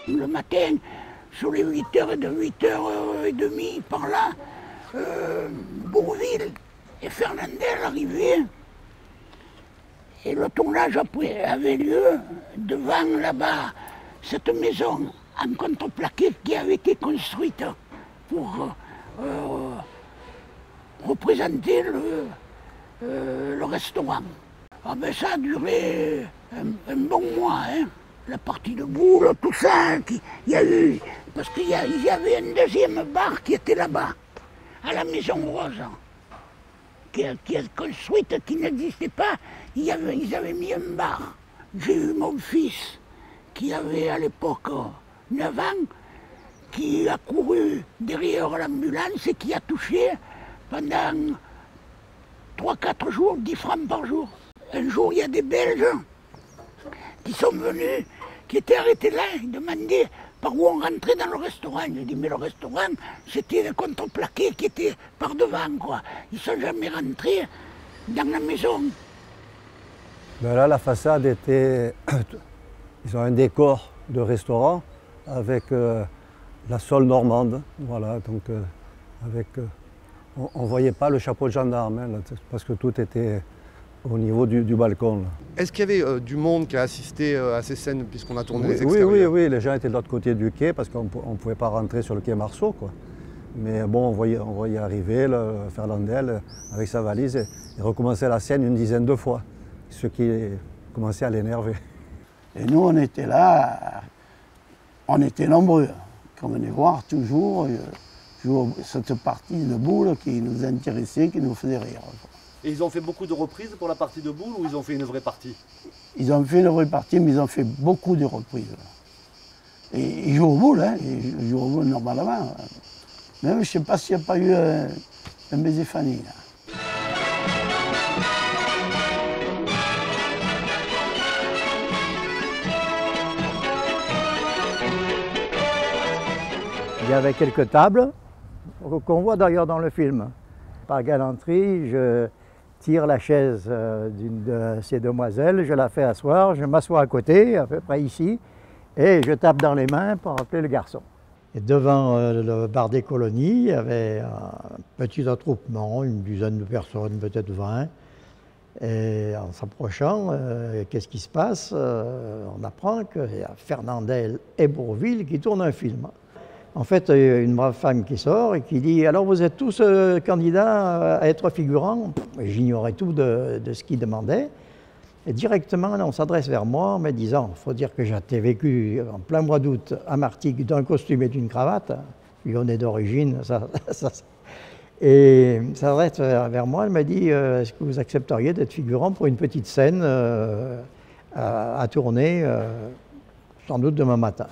Le matin, sur les 8h et de 8h30 par là, Bourvil et Fernandel arrivaient. Et le tournage avait lieu devant là-bas, cette maison en contreplaqué qui avait été construite pour représenter le restaurant. Ah ben ça a duré un bon mois, hein. La partie de boule, tout ça, il y a eu, parce qu'il y avait un deuxième bar qui était là-bas, à la Maison Rose, qui est construite, qui n'existait pas. Ils avaient mis un bar. J'ai eu mon fils, qui avait à l'époque 9 ans, qui a couru derrière l'ambulance et qui a touché pendant 3-4 jours, 10 francs par jour. Un jour, il y a des Belges qui sont venus, qui étaient arrêtés là, ils demandaient par où on rentrait dans le restaurant. J'ai dit, mais le restaurant, c'était le contreplaqué qui était par devant, quoi. Ils ne sont jamais rentrés dans la maison. Ben là, la façade était... Ils ont un décor de restaurant avec la sole normande, voilà, donc on ne voyait pas le chapeau de gendarme, hein, là, parce que tout était au niveau du balcon. Est-ce qu'il y avait du monde qui a assisté à ces scènes puisqu'on a tourné les extérieurs? Oui, les gens étaient de l'autre côté du quai parce qu'on ne pouvait pas rentrer sur le quai Marceau, quoi. Mais bon, on voyait arriver Fernandel avec sa valise et recommencer la scène une dizaine de fois, ce qui commençait à l'énerver. Et nous, on était là, on était nombreux, qu'on venait voir toujours cette partie de boule qui nous intéressait, qui nous faisait rire. Et ils ont fait beaucoup de reprises pour la partie de boule ou ils ont fait une vraie partie? Ils ont fait une vraie partie, mais ils ont fait beaucoup de reprises. Et ils jouent au boule, hein, ils jouent au boule normalement. Même je ne sais pas s'il n'y a pas eu un baiser Fanny, là. Il y avait quelques tables qu'on voit d'ailleurs dans le film. Par galanterie, je tire la chaise d'une de ces demoiselles, je la fais asseoir, je m'assois à côté, à peu près ici, et je tape dans les mains pour appeler le garçon. Et devant le bar des colonies, il y avait un petit attroupement, une dizaine de personnes, peut-être 20. Et en s'approchant, qu'est-ce qui se passe? On apprend qu'il y a Fernandel et Bourvil qui tournent un film. En fait, il y a une brave femme qui sort et qui dit « Alors vous êtes tous candidats à être figurants ?» J'ignorais tout de ce qu'il demandait. Et directement, on s'adresse vers moi en me disant « Il faut dire que j'ai vécu en plein mois d'août à Martigues d'un costume et d'une cravate. » Lyonnais d'origine, Et ça s'adresse vers moi, elle m'a dit « Est-ce que vous accepteriez d'être figurant pour une petite scène à tourner sans doute demain matin ?»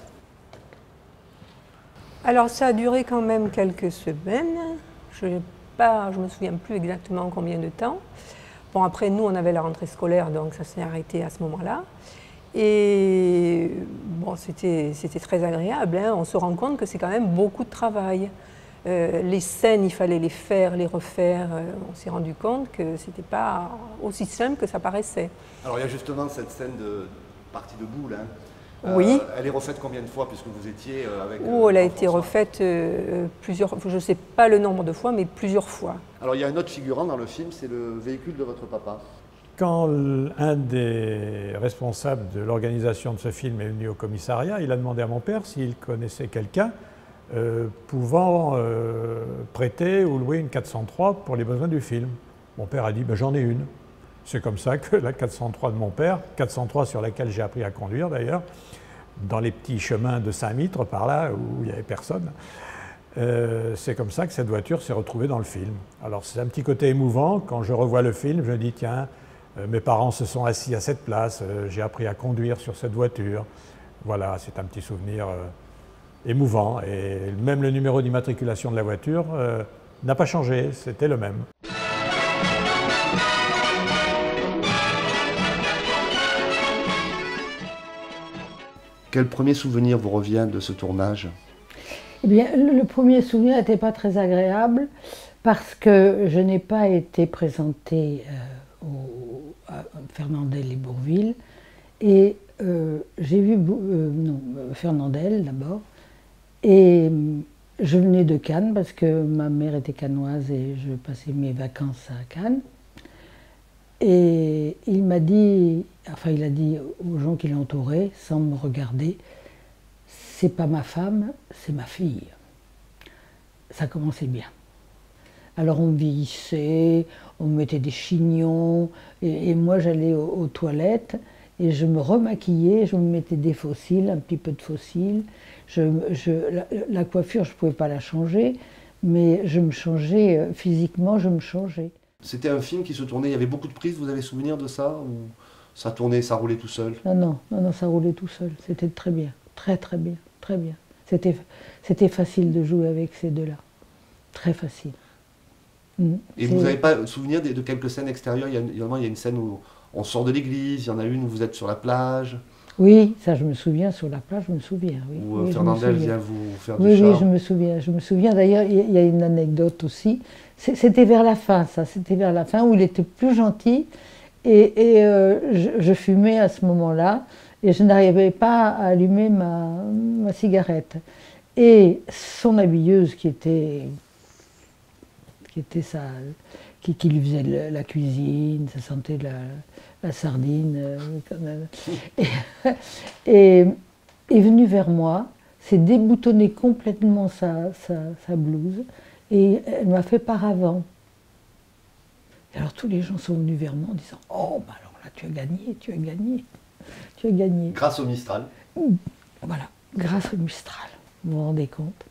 Alors ça a duré quand même quelques semaines, je me souviens plus exactement combien de temps. Bon après nous on avait la rentrée scolaire donc ça s'est arrêté à ce moment-là. Et bon c'était très agréable, hein. On se rend compte que c'est quand même beaucoup de travail. Les scènes il fallait les faire, les refaire, on s'est rendu compte que c'était pas aussi simple que ça paraissait. Alors il y a justement cette scène de partie de boule, hein. Oui. Elle est refaite combien de fois puisque vous étiez avec... Elle a été refaite plusieurs, je ne sais pas le nombre de fois, mais plusieurs fois. Alors il y a un autre figurant dans le film, c'est le véhicule de votre papa. Quand un des responsables de l'organisation de ce film est venu au commissariat, il a demandé à mon père s'il connaissait quelqu'un pouvant prêter ou louer une 403 pour les besoins du film. Mon père a dit ben, « j'en ai une ». C'est comme ça que la 403 de mon père, 403 sur laquelle j'ai appris à conduire d'ailleurs, dans les petits chemins de Saint-Mitre, par là, où il n'y avait personne, c'est comme ça que cette voiture s'est retrouvée dans le film. Alors c'est un petit côté émouvant, quand je revois le film, je me dis tiens, mes parents se sont assis à cette place, j'ai appris à conduire sur cette voiture. Voilà, c'est un petit souvenir émouvant, et même le numéro d'immatriculation de la voiture n'a pas changé, c'était le même. Quel premier souvenir vous revient de ce tournage? Eh bien, le premier souvenir n'était pas très agréable parce que je n'ai pas été présentée à Fernandel et Bourvil et j'ai vu Fernandel d'abord, et je venais de Cannes parce que ma mère était cannoise et je passais mes vacances à Cannes. Et il m'a dit, enfin il a dit aux gens qui l'entouraient, sans me regarder, c'est pas ma femme, c'est ma fille. Ça commençait bien. Alors on vieillissait, on mettait des chignons, et moi j'allais aux toilettes et je me remaquillais, je me mettais des faux cils, un petit peu de faux cils. La coiffure, je ne pouvais pas la changer, mais je me changeais, physiquement je me changeais. C'était un film qui se tournait, il y avait beaucoup de prises, vous avez souvenir de ça? Ou ça tournait, ça roulait tout seul? Non, ça roulait tout seul. C'était très bien, très bien, très bien. C'était facile de jouer avec ces deux-là. Très facile. Et vous n'avez pas souvenir de quelques scènes extérieures? Il y a une scène où on sort de l'église, il y en a une où vous êtes sur la plage. Oui, ça je me souviens, sur la plage, je me souviens. Oui. Où Oui, Fernandel vient vous faire du Oui, char. oui, je me souviens. Je me souviens d'ailleurs, il y a une anecdote aussi. C'était vers la fin, ça. C'était vers la fin où il était plus gentil. Et je fumais à ce moment-là. Et je n'arrivais pas à allumer ma cigarette. Et son habilleuse qui lui faisait la cuisine, ça sentait la sardine, et est venue vers moi, s'est déboutonnée complètement sa blouse, et elle m'a fait paravent. Et alors tous les gens sont venus vers moi en disant « Oh, bah alors là, tu as gagné, tu as gagné, tu as gagné. » Grâce au Mistral. Voilà, grâce au Mistral. Vous vous rendez compte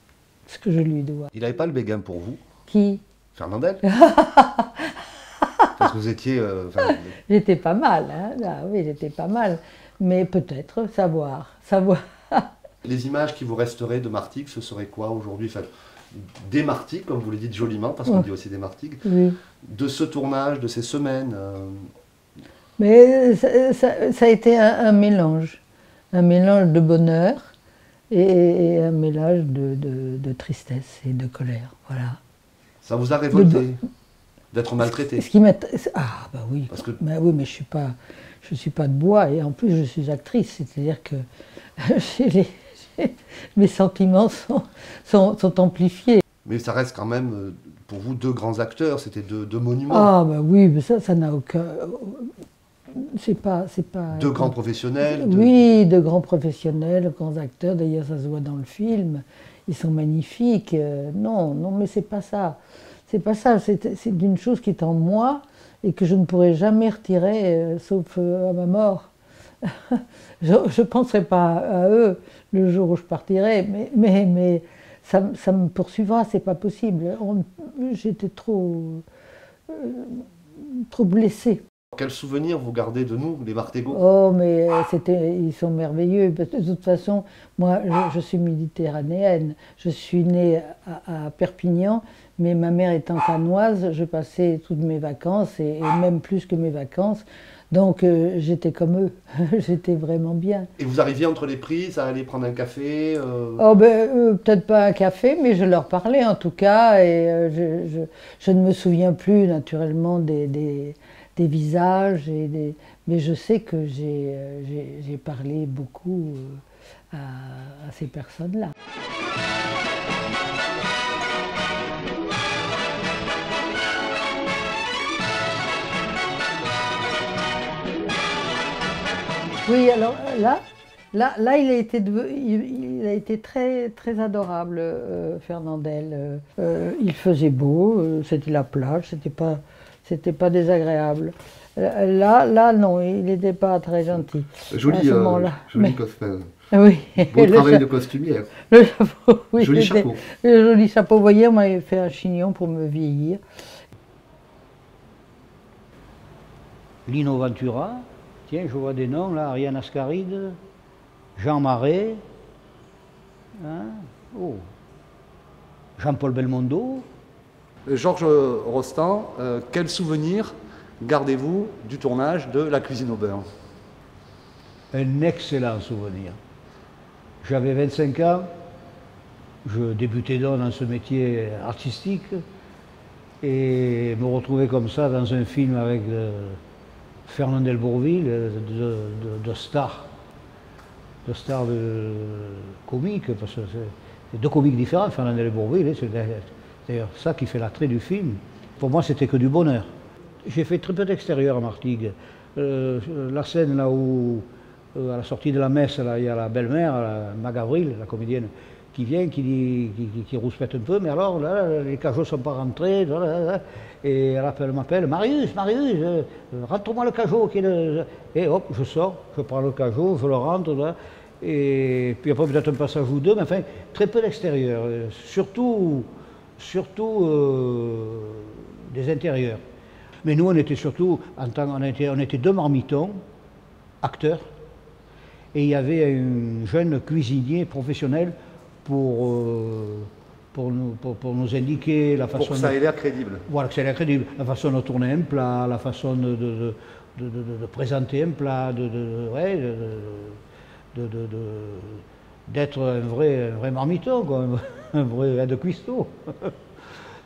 ce que je lui dois. Il n'avait pas le béguin pour vous? Qui? Fernandel. Parce que vous étiez... J'étais pas mal, hein, là, oui, j'étais pas mal. Mais peut-être savoir. Les images qui vous resteraient de Martigues, ce serait quoi aujourd'hui? Enfin, des Martigues, comme vous le dites joliment, parce qu'on dit aussi des Martigues, oui. De ce tournage, de ces semaines. Mais ça a été un mélange de bonheur et un mélange de tristesse et de colère, voilà. Ça vous a révolté d'être maltraité? Ah bah oui, parce que... oui, mais je suis pas de bois, et en plus je suis actrice, c'est-à-dire que mes sentiments sont amplifiés. Mais ça reste quand même, pour vous, deux grands acteurs, c'était deux monuments. Ah bah oui, mais ça n'a aucun... C'est pas... Deux grands professionnels. Oui, deux grands professionnels, grands acteurs, d'ailleurs ça se voit dans le film, ils sont magnifiques. Non, mais c'est pas ça. C'est pas ça, c'est une chose qui est en moi et que je ne pourrai jamais retirer, sauf à ma mort. Je ne penserai pas à eux le jour où je partirai, mais ça me poursuivra, c'est pas possible. J'étais trop blessée. Quel souvenir vous gardez de nous, les Martégots? Oh, mais ils sont merveilleux. De toute façon, moi, je suis méditerranéenne. Je suis née à Perpignan, mais ma mère étant cannoise, je passais toutes mes vacances, et même plus que mes vacances. Donc, j'étais comme eux. J'étais vraiment bien. Et vous arriviez entre les prises à aller prendre un café Oh, ben, peut-être pas un café, mais je leur parlais en tout cas. Et je ne me souviens plus, naturellement, des visages, mais je sais que j'ai parlé beaucoup à ces personnes-là. Oui, alors là il a été très, très adorable, Fernandel. Il faisait beau, c'était la plage, c'était pas désagréable. Là, non, il n'était pas très gentil. Joli costume. Oui. Beau travail de costumière. Le chapeau, oui. Joli chapeau. Le joli chapeau. Vous voyez, on m'avait fait un chignon pour me vieillir. Lino Ventura, tiens, je vois des noms là, Ariane Ascaride, Jean Marais, hein, oh. Jean-Paul Belmondo. Georges Rostand, quel souvenir gardez-vous du tournage de La cuisine au beurre? Un excellent souvenir. J'avais 25 ans, je débutais donc dans ce métier artistique, et me retrouver comme ça dans un film avec Fernandel Bourvil, de star de stars comiques, parce que c'est deux comiques différents, Fernandel et Bourvil, c'est d'ailleurs ça qui fait l'attrait du film. Pour moi, c'était que du bonheur. J'ai fait très peu d'extérieur à Martigues. La scène là où, à la sortie de la messe, là, il y a la belle-mère, Mag Avril, la comédienne, qui vient, qui rouspète un peu, mais alors là, les cajots ne sont pas rentrés, et elle m'appelle, Marius, rentre-moi le cajot. Et hop, je sors, je prends le cajot, je le rentre, là, et puis après peut-être un passage ou deux, mais enfin, très peu d'extérieur, surtout des intérieurs. Mais nous, on était surtout, on était deux marmitons, acteurs, et il y avait un jeune cuisinier professionnel pour nous indiquer la façon... Pour que ça ait l'air crédible. Voilà, que ça ait l'air crédible. La façon de tourner un plat, la façon de présenter un plat, d'être un vrai marmiton, quoi, un vrai aide cuistot.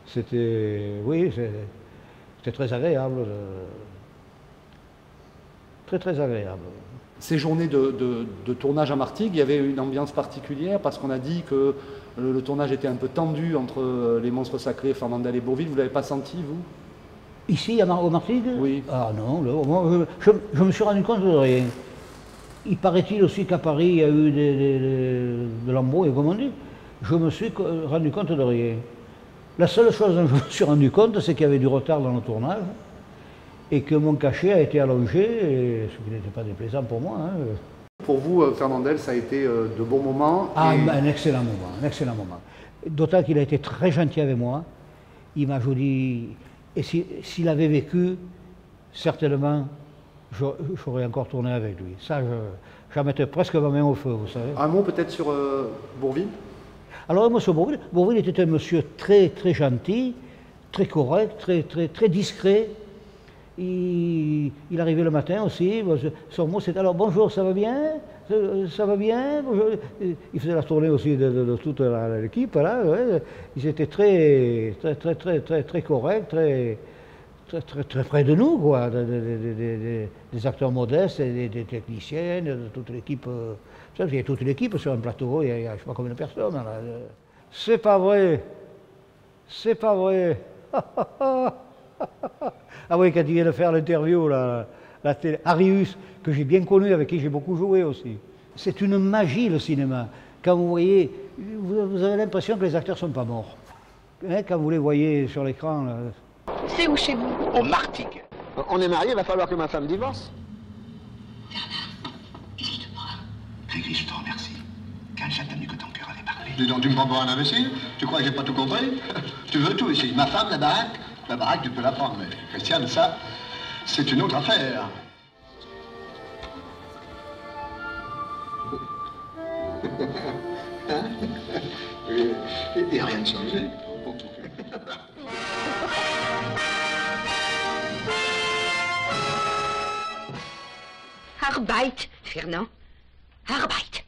C'était... Oui, c'était très agréable. Très agréable. Ces journées de tournage à Martigues, il y avait une ambiance particulière parce qu'on a dit que le tournage était un peu tendu entre les monstres sacrés, Fernandel et Bourvil. Vous ne l'avez pas senti, vous? Ici, au Martigues? Oui. Ah non, là, je me suis rendu compte de rien. Il paraît-il aussi qu'à Paris, il y a eu de l'embrouille, comme on dit. Je me suis rendu compte de rien. La seule chose dont je me suis rendu compte, c'est qu'il y avait du retard dans le tournage et que mon cachet a été allongé, ce qui n'était pas déplaisant pour moi. Hein. Pour vous, Fernandel, ça a été de bons moments? Ah, un excellent moment. D'autant qu'il a été très gentil avec moi. Il m'a dit, et s'il avait vécu, certainement, j'aurais encore tourné avec lui. Ça, j'en mettais presque ma main au feu, vous savez. Un mot peut-être sur Bourvil? Alors, monsieur Bourvil était un monsieur très gentil, très correct, très discret. Il arrivait le matin aussi, son mot c'était alors bonjour, ça va bien? Ça va bien? Bonjour. Il faisait la tournée aussi de toute l'équipe, là. Ouais. Ils étaient très corrects, très près de nous, quoi, des acteurs modestes, des techniciens, de toute l'équipe. Il y a toute l'équipe sur un plateau, il y a je ne sais pas combien de personnes. Là. C'est pas vrai. Ah oui, quand il vient de faire l'interview, la télé, Arius, que j'ai bien connu, avec qui j'ai beaucoup joué aussi. C'est une magie, le cinéma. Quand vous voyez, vous avez l'impression que les acteurs ne sont pas morts. Hein, quand vous les voyez sur l'écran. C'est où chez vous? Au Martigues. On est mariés, il va falloir que ma femme divorce. Excuse-moi. Grégory, je te remercie. Quand j'ai attendu que ton cœur allait parler. Dis donc, tu me prends pour un imbécile? Tu crois que j'ai pas tout compris? Tu veux tout ici. Ma femme, la baraque, tu peux la prendre. Mais Christiane, ça, c'est une autre affaire. Hein? Il n'y a rien de changé. Arbeit, Fernand. Arbeit.